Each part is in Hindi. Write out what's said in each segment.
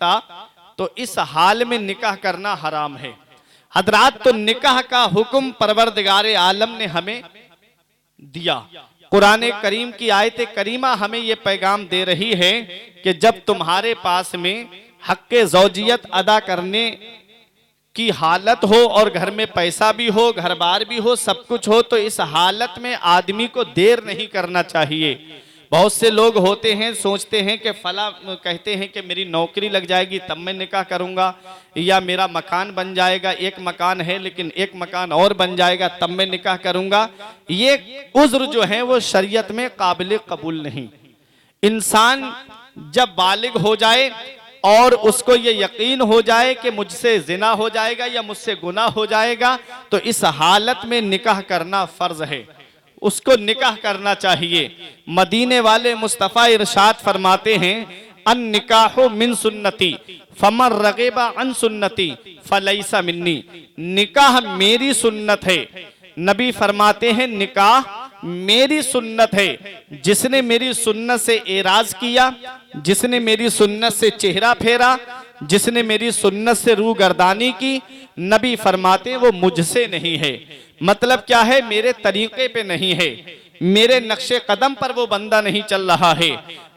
सकता तो इस हाल में निकाह करना हराम है। हजरात, तो निकाह का हुक्म परवरदिगारे आलम ने हमें दिया। कुरान करीम की आयत करीमा हमें यह पैगाम दे रही है कि जब तुम्हारे पास में हक़्क़े ज़ौजियत अदा करने की हालत हो और घर में पैसा भी हो, घर बार भी हो, सब कुछ हो, तो इस हालत में आदमी को देर नहीं करना चाहिए। बहुत से लोग होते हैं, सोचते हैं कि फला कहते हैं कि मेरी नौकरी लग जाएगी तब मैं निकाह करूंगा, या मेरा मकान बन जाएगा, एक मकान है लेकिन एक मकान और बन जाएगा तब मैं निकाह करूंगा। ये उज़्र जो है वो शरीयत में काबिल कबूल नहीं। इंसान जब बालिग हो जाए और उसको ये यकीन हो जाए कि मुझसे जिना हो जाएगा या मुझसे गुनाह हो जाएगा, तो इस हालत में निकाह करना फर्ज है, उसको निकाह करना चाहिए। मदीने वाले मुस्तफ़ा इरशाद फरमाते हैं, अन निकाहो मिन सुन्नती फमन रग़िबा अन सुन्नती फलैसा मिन्नी। निकाह मेरी सुन्नत है। नबी फरमाते हैं निकाह मेरी सुन्नत है। जिसने मेरी सुन्नत से एराज किया, जिसने मेरी सुन्नत से चेहरा फेरा, जिसने मेरी सुन्नत से रूह गर्दानी की, नबी फरमाते वो मुझसे नहीं है। मतलब क्या है? मेरे तरीके पे नहीं है, मेरे नक्शे कदम पर वो बंदा नहीं चल रहा है।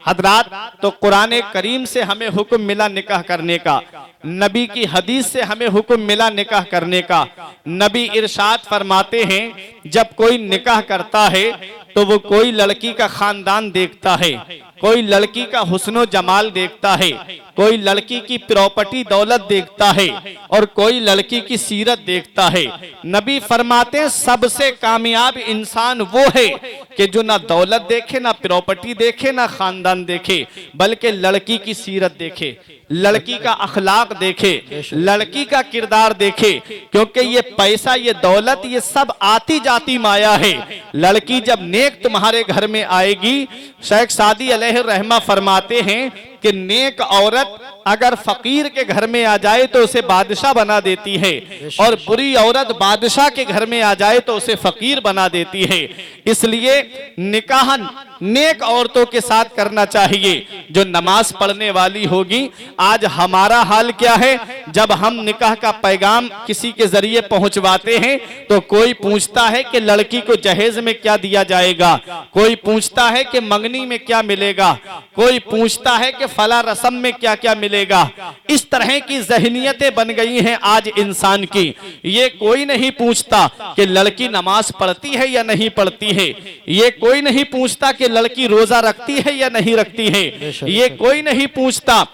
हजरात, तो कुरान करीम से हमें हुक्म मिला निकाह करने का, नबी की हदीस से हमें हुक्म मिला निकाह करने का। नबी इरशाद फरमाते हैं, जब कोई निकाह करता है तो वो कोई लड़की का खानदान देखता है, कोई लड़की का हुस्नो जमाल देखता है, कोई लड़की की प्रॉपर्टी दौलत देखता है और कोई लड़की की सीरत देखता है। नबी फरमाते हैं सबसे कामयाब इंसान वो है कि जो ना दौलत देखे, ना प्रॉपर्टी देखे, ना खानदान देखे, बल्कि लड़की की सीरत देखे, लड़की का अखलाक देखे, लड़की का किरदार देखे। क्योंकि ये पैसा, ये दौलत, ये सब आती जाती माया है। लड़की जब नेक तुम्हारे घर में आएगी, शेख सादी अलैहि रहमा फरमाते हैं कि नेक औरत अगर फकीर के घर में आ जाए तो उसे बादशाह बना देती है, और बुरी औरत बादशाह के घर में आ जाए तो उसे फकीर बना देती है। इसलिए निकाह नेक औरतों के साथ करना चाहिए जो नमाज पढ़ने वाली होगी। आज हमारा हाल क्या है? जब हम निकाह का पैगाम किसी के जरिए पहुंचवाते हैं तो कोई पूछता है कि लड़की को जहेज में क्या दिया जाएगा, कोई पूछता है कि मंगनी में क्या मिलेगा, कोई पूछता है कि फला रस्म में क्या क्या मिलेगा। इस तरह की ज़हनियतें बन गई हैं आज इंसान की। ये कोई नहीं पूछता कि लड़की नमाज पढ़ती है या नहीं पढ़ती है, ये कोई नहीं पूछता कि लड़की रोजा रखती है या नहीं रखती है, ये कोई नहीं पूछता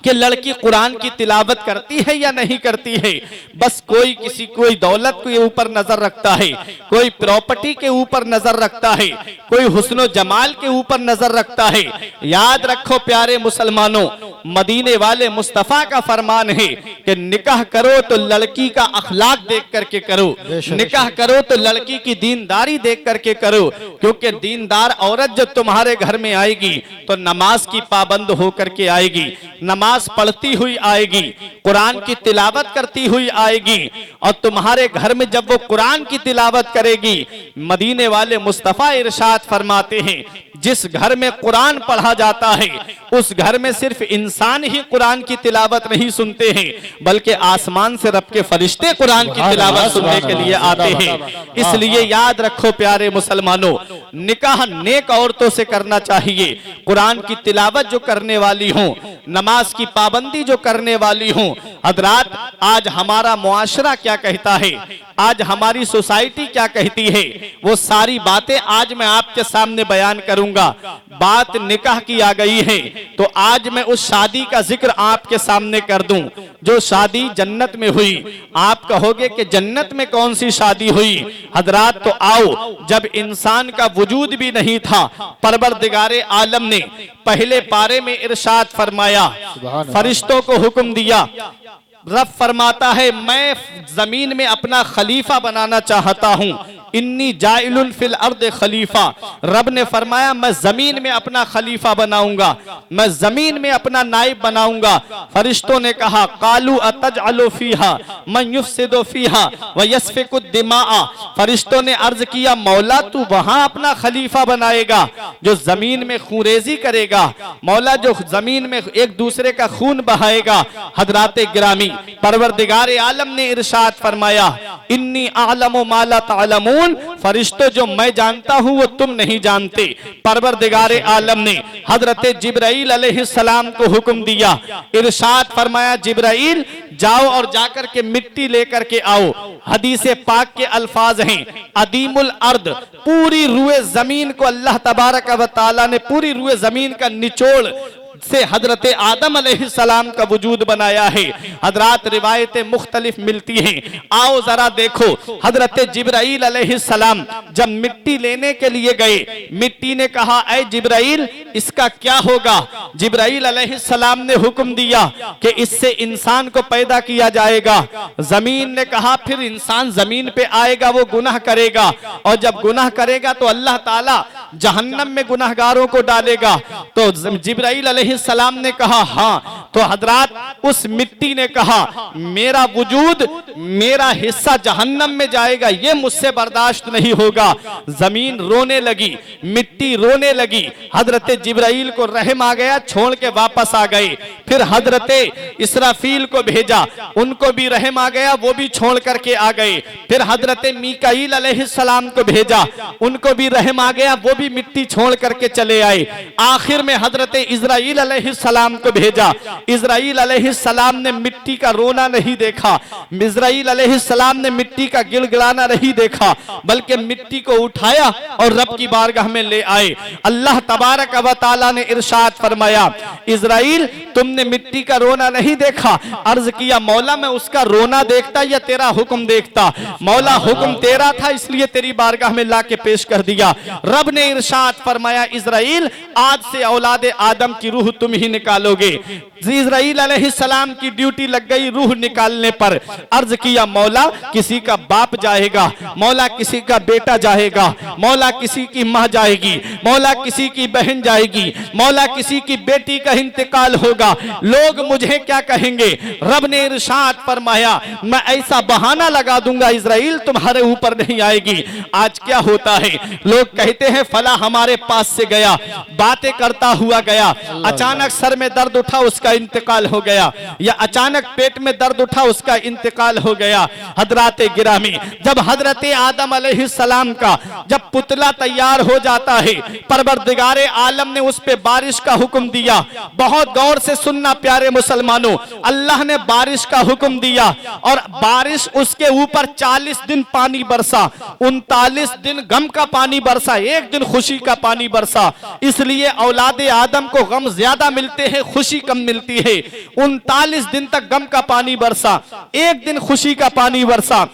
कि लड़की कुरान की तिलावत करती है या नहीं करती है। बस कोई दौलत के ऊपर नजर रखता है, कोई प्रॉपर्टी के ऊपर नजर रखता है, कोई हुस्नो जमाल के ऊपर नजर रखता है। याद रखो प्यारे मुसलमानों, मदीने वाले मुस्तफा का फरमान है कि निकाह करो तो लड़की का अखलाक देख करके करो, निकाह करो तो लड़की की दीनदारी देख करके करो। क्योंकि दीनदार औरत जब तुम्हारे घर में आएगी तो नमाज की पाबंद होकर के आएगी, नमाज पढ़ती हुई आएगी, कुरान की तिलावत करती हुई आएगी। और तुम्हारे घर में जब वो कुरान की तिलावत करेगी, मदीने वाले मुस्तफा इरशाद फरमाते हैं, जिस घर में कुरान पढ़ा जाता है उस घर में सिर्फ इंसान ही कुरान की तिलावत नहीं सुनते हैं, बल्कि आसमान से रब के फरिश्ते कुरान की तिलावत सुनने के लिए आते हैं। इसलिए याद रखो प्यारे मुसलमानों, निकाह नेक औरतों से करना चाहिए, कुरान की तिलावत जो करने वाली हो, नमाज की पाबंदी जो करने वाली हो। हजरात, आज हमारा मुआशरा क्या कहता है, आज हमारी सोसाइटी क्या कहती है, वो सारी बातें आज मैं आपके सामने बयान करूंगा। बात निकाह की आ गई है तो आज मैं उस शादी का जिक्र आपके सामने कर दूं जो शादी जन्नत में हुई। आप कहोगे कि जन्नत में कौन सी शादी हुई? हजरात, तो आओ, जब इंसान का वजूद भी नहीं था, परवरदिगारे आलम ने पहले पारे में इरशाद फरमाया, फरिश्तों को हुक्म दिया। रब फरमाता है, मैं जमीन में अपना खलीफा बनाना चाहता हूं। इन्नी जाइलुन फिल अर्द खलीफा, रब ने फरमाया मैं जमीन में अपना खलीफा बनाऊंगा, मैं जमीन में अपना नाइब बनाऊंगा। फरिश्तों ने कहा कालू अतजअलु फीहा मन युफसिदु फीहा व यस्फिकु दिमाआ। फरिश्तों ने अर्ज किया मौला तू वहां अपना खलीफा बनाएगा जो जमीन में खूरेजी करेगा, मौला जो जमीन में एक दूसरे का खून बहाएगा। हजरात गिरामी, परवरदिगार आलम ने इरशाद फरमाया इन्नी आलमु मा ला तालमून, फरिश्तों जो मैं जानता हूं वो तुम नहीं जानते। परवरदिगार आलम ने हजरत जिब्राइल अलैहिस्सलाम को हुक्म दिया, इरशाद फरमाया जिब्राइल जाओ और जाकर के मिट्टी लेकर के आओ। हदीसे पाक के अल्फाज हैं अदीमुल अर्द, पूरी रुए जमीन को अल्लाह तबारक व तआला ने पूरी रुए जमीन का निचोड़ से हजरत आदम अलैहिस्सलाम का वजूद बनाया है। हजरात रिवायतें मुख्तलिफ मिलती हैं, आओ जरा देखो। हजरत जिब्राइल अलैहिस्सलाम जब मिट्टी लेने के लिए गए, मिट्टी ने कहा ऐ जिब्राइल इसका क्या होगा? जिब्राइल अलैहिस्सलाम ने हुक्म दिया कि इससे इंसान को पैदा किया जाएगा। जमीन ने कहा फिर इंसान जमीन पे आएगा वो गुनाह करेगा, और जब गुनाह करेगा तो अल्लाह ताला जहन्नम में गुनाहगारों को डालेगा। तो जिब्राइल अलैहिस्सलाम ने कहा हाँ। तो हजरात उस मिट्टी ने कहा मेरा वजूद, मेरा हिस्सा जहन्नम में जाएगा, ये मुझसे बर्दाश्त नहीं होगा। जमीन रोने लगी, मिट्टी रोने लगी। हजरत जिब्राइल को रहम आ गया, छोड़ के वापस आ गए। फिर हजरत इसराफील को भेजा, उनको भी रहम आ गया, वो भी छोड़ करके आ गए। फिर हजरत मीकाईल अलैहिस्सलाम को भेजा, उनको भी रहम आ गया, वो भी मिट्टी छोड़ करके चले आए। आखिर में हजरत इजराइल अलैहिस्सलाम को भेजा। इजराइल अलैहिस्सलाम ने मिट्टी का रोना नहीं देखा, इजराइल अलैहिस्सलाम ने मिट्टी का गिड़गिड़ाना नहीं देखा, बल्कि मिट्टी को उठाया और रब की बारगाह में ले आए। अल्लाह तबारक व तआला ने इरशाद फरमाया इजराइल तुमने मिट्टी का रोना नहीं देखा। अर्ज किया मौला मैं उसका रोना देखता या तेरा हुक्म देखता? मौला हुक्म तेरा था इसलिए तेरी बारगाह में ला के पेश कर दिया। रब ने इरशाद फरमाया इजराइल आज से औलाद आदम की रूह तुम ही निकालोगे। इजराइल अलैहिस्सलाम की ड्यूटी लग गई रूह निकालने पर। अर्ज किया मौला किसी का बाप जाएगा, मौला किसी का बेटा जाएगा, मौला किसी की माँ जाएगी, मौला किसी की बहन जाएगी, मौला किसी की बेटी का इंतकाल होगा, लोग मुझे क्या कहेंगे? रब ने इरशाद फरमाया मैं ऐसा बहाना लगा दूंगा इजराइल तुम्हारे ऊपर नहीं आएगी। आज क्या होता है, लोग कहते हैं फला हमारे पास से गया, बातें करता हुआ गया, अचानक सर में दर्द उठा उसका इंतकाल हो गया, या अचानक पेट में दर्द उठा उसका इंतकाल हो गया। हजरात गिरामी, जब हजरत आदम अलैहिस्सलाम का जब पुतला तैयार हो जाता है, परवरदिगार आलम ने उस पे बारिश का हुक्म दिया। बहुत गौर से सुनना प्यारे मुसलमानों, अल्लाह ने बारिश का हुक्म दिया और बारिश उसके ऊपर 40 दिन पानी बरसा, 39 दिन गम का पानी बरसा, एक दिन खुशी का पानी बरसा। इसलिए औलाद आदम को गम ज्यादा मिलते हैं, खुशी कम मिलती है। 39 दिन तक गम का पानी बरसा, एक दिन खुशी का पानी बरसा।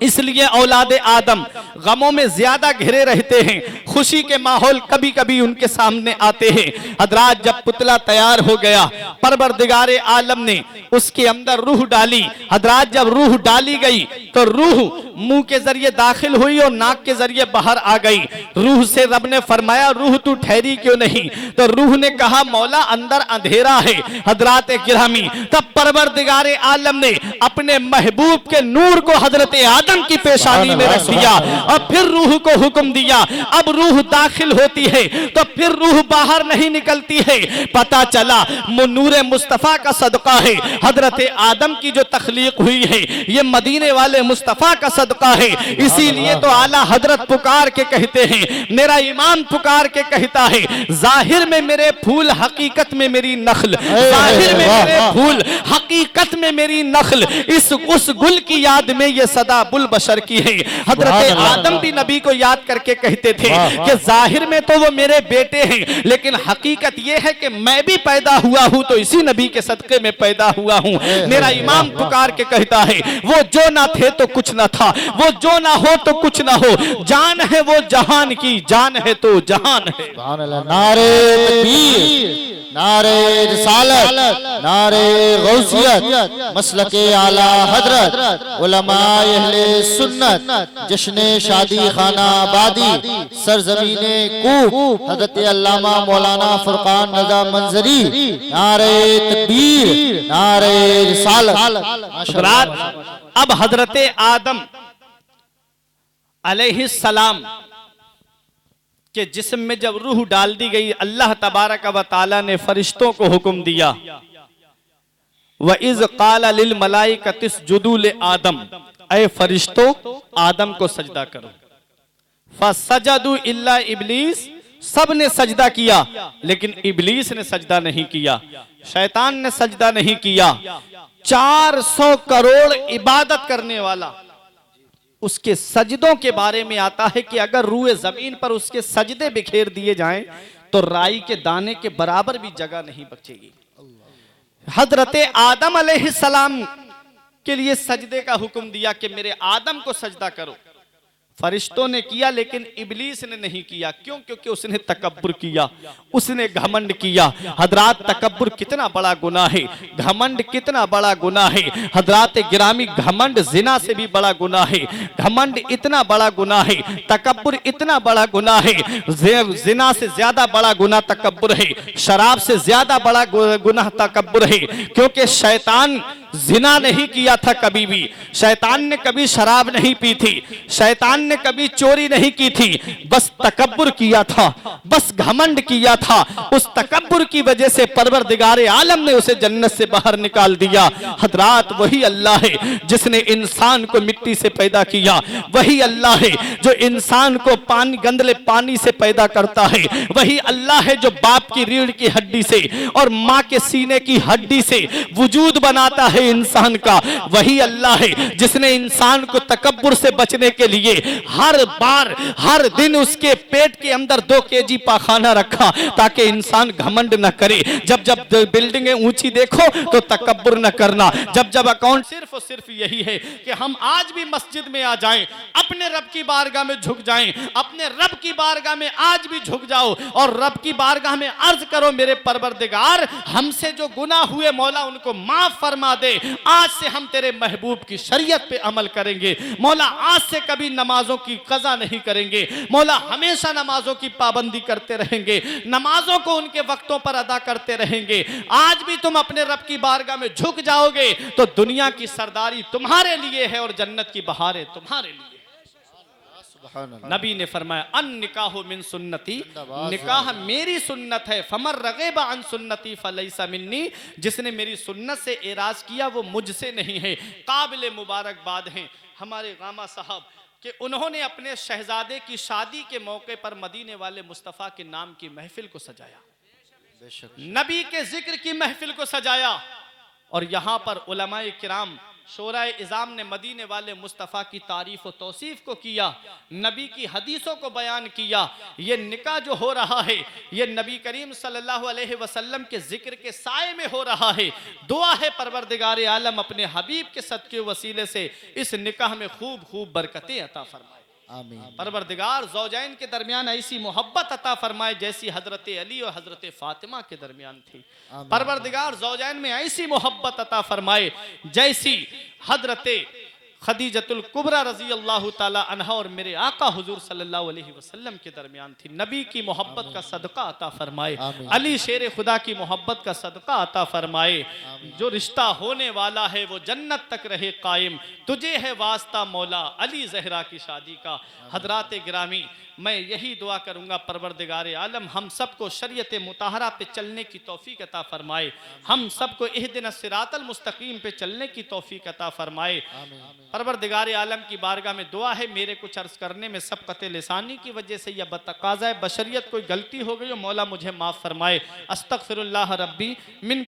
इसलिए औलाद आदम गमों में ज्यादा घिरे रहते हैं, खुशी के माहौल कभी कभी उनके सामने आते हैं। हजरात जब पुतला तैयार हो गया, परवरदिगार आलम ने उसके अंदर रूह डाली। हजरात जब रूह डाली गई तो रूह मुंह के जरिए दाखिल हुई और नाक के जरिए बाहर आ गई। रूह से रब ने फरमाया रूह तू ठहरी क्यों नहीं? तो रूह ने कहा मौला अंदर अंधेरा है। हजरात गिरामी, तब परवरदिगार आलम ने अपने महबूब के नूर को हजरत आदम की पेशानी में रख दिया और फिर रूह को हुक्म दिया। अब रूह दाखिल होती है तो फिर रूह बाहर नहीं निकलती है। पता चला नूरे मुस्तफा का सदका है। हजरत आदम की जो तख्लीक हुई है ये मदीने वाले मुस्तफा का सदका है। इसीलिए तो आला हजरत पुकार के कहते हैं, मेरा ईमान पुकार के कहता है जाहिर में मेरे फूल हकीकत में मेरी नखल, जाहिर में मेरे फूल हकीकत में मेरी नखल, इस उस गुल की याद में ये सदा बुल बशर की है। हजरत आदम भी नबी को याद करके कहते थे कि जाहिर में तो वो मेरे बेटे हैं, लेकिन हकीकत ये है कि मैं भी पैदा हुआ हूं तो इसी नबी के सदके में पैदा हुआ हूं। मेरा इमाम पुकार के कहता है वो जो ना थे तो कुछ ना था, वो जो ना हो तो कुछ ना हो, जान है वो जहान की, जान है तो जहान है। नारे तकबीर, नारे रिसालत, नारे गौसियत, मसलके आला हजरत, उलमाए अहले सुन्नत, जश्ने शादी खाना आबादी, सरजमीने कूफ, हजरत अल्लामा मौलाना फुरकान रजा मंजरी, नारे तकबीर, नारे रिसालत। अब हजरत आदम अलैहिस्सलाम के जिस्म में जब रूह डाल दी गई, अल्लाह तबारक व तआला ने फरिश्तों को हुक्म दिया, व इज़ क़ाला लिल मलाइकति इसजुदू ले आदम, ऐ फरिश्तों आदम को सजदा करो। फसजदू इल्ला इब्लीस, सब ने सजदा किया लेकिन इब्लीस ने सजदा नहीं किया, शैतान ने सजदा नहीं किया। 400 करोड़ इबादत करने वाला, उसके सजदों के बारे में आता है कि अगर रूए जमीन पर उसके सजदे बिखेर दिए जाएं तो राई के दाने के बराबर भी जगह नहीं बचेगी। हजरत आदम अलैहिस्सलाम के लिए सजदे का हुक्म दिया कि मेरे आदम को सजदा करो। फरिश्तों ने किया लेकिन इब्लीस ने नहीं किया। क्यों? क्योंकि उसने तकब्बुर किया, उसने घमंड किया। हजरात, तकब्बुर कितना बड़ा गुनाह है, घमंड कितना बड़ा गुनाह है। हजरात गिरामी, घमंड जिना से भी बड़ा गुनाह है, घमंड इतना बड़ा गुनाह है, तकब्बुर इतना बड़ा गुनाह है। जिना से ज्यादा बड़ा गुनाह तकब्बुर है, शराब से ज्यादा बड़ा गुनाह तकब्बुर है। क्योंकि शैतान जिना नहीं किया था कभी भी, शैतान ने कभी शराब नहीं पी थी, शैतान ने कभी चोरी नहीं की थी, बस तकब्बुर किया था, बस घमंड किया था। उस तकब्बुर की वजह से परवरदिगारे आलम ने उसे जन्नत से बाहर निकाल दिया। हजरात, वही अल्लाह है जिसने इंसान को मिट्टी से पैदा किया, वही अल्लाह है जो इंसान को पानी, गंदले पानी से पैदा करता है, वही अल्लाह है जो बाप की रीढ़ की हड्डी से और माँ के सीने की हड्डी से वजूद बनाता है इंसान का। वही अल्लाह है जिसने इंसान को तकब्बुर से बचने के लिए हर बार हर दिन उसके पेट के अंदर 2 केजी पाखाना रखा ताकि इंसान घमंड न करे। जब जब बिल्डिंगें ऊंची देखो तो तकब्बुर न करना। जब जब अकाउंट सिर्फ और सिर्फ यही है कि हम आज भी मस्जिद में आ जाएं, अपने रब की बारगाह में झुक जाएं, अपने रब की बारगाह में आज भी झुक जाओ और रब की बारगाह में अर्ज करो, मेरे परवरदिगार, हमसे जो गुनाह हुए मौला उनको माफ फरमा दे। आज से हम तेरे महबूब की शरीयत पे अमल करेंगे मौला, आज से कभी नमाजों की कज़ा नहीं करेंगे मौला, हमेशा नमाजों की पाबंदी करते रहेंगे, नमाजों को उनके वक्तों पर अदा करते रहेंगे। आज भी तुम अपने रब की बारगाह में झुक जाओगे तो दुनिया की सरदारी तुम्हारे लिए है और जन्नत की बहारें तुम्हारे लिए। नबी ने फरमाया, अन निकाह मिन सुन्नती, निकाह मेरी सुन्नत है। फमर रगेबा अन सुन्नती फलैसा मिन्नी, जिसने मेरी सुन्नत से एराज किया वो मुझसे नहीं है। काबिल मुबारकबाद हैं हमारे गामा साहब कि उन्होंने अपने शहजादे की शादी के मौके पर मदीने वाले मुस्तफ़ा के नाम की महफिल को सजाया, नबी के जिक्र की महफिल को सजाया। और यहाँ पर उलमाए किराम शोराए इज़ाम ने मदीने वाले मुस्तफ़ा की तारीफ और तौसीफ को किया, नबी की हदीसों को बयान किया। ये निकाह जो हो रहा है ये नबी करीम सल्लल्लाहु अलैहि वसल्लम के जिक्र के साए में हो रहा है। दुआ है परवरदिगार आलम अपने हबीब के सदके वसीले से इस निकाह में खूब खूब बरकतें अता फरमाए। आमीन। परवरदिगार ज़ौजैन के दरमियान ऐसी मोहब्बत अता फरमाए जैसी हजरत अली और हजरत फातिमा के दरमियान थी। परवरदिगार ज़ौजैन में ऐसी मोहब्बत अता फरमाए जैसी हजरत खदीजतुल कुबरा रजी अल्लाह ताला अन्हा और मेरे आका हुजूर सल्लल्लाहु अलैहि वसल्लम के दरमियान थी। नबी की मोहब्बत का सदका अता फरमाए, अली शेर खुदा की मोहब्बत का सदका अता फरमाए। जो रिश्ता होने वाला है वो जन्नत तक रहे कायम, तुझे है वास्ता मौला अली ज़हरा की शादी का। हजरात गिरामी, मैं यही दुआ करूँगा परवरदिगार आलम हम सबको शरीयत मुताहरा पे चलने की तौफीक अता फरमाए, हम सबको इहदिना सिरातल मुस्तकीम पे चलने की तौफीक अता फरमाए। परवरदिगार आलम की बारगाह में दुआ है, मेरे कुछ अर्ज करने में सबकत लिसानी की वजह से या बतकाज़ा बशरियत कोई गलती हो गई हो मौला मुझे माफ़ फरमाए। अस्तगफिरुल्लाह रब्बी मिन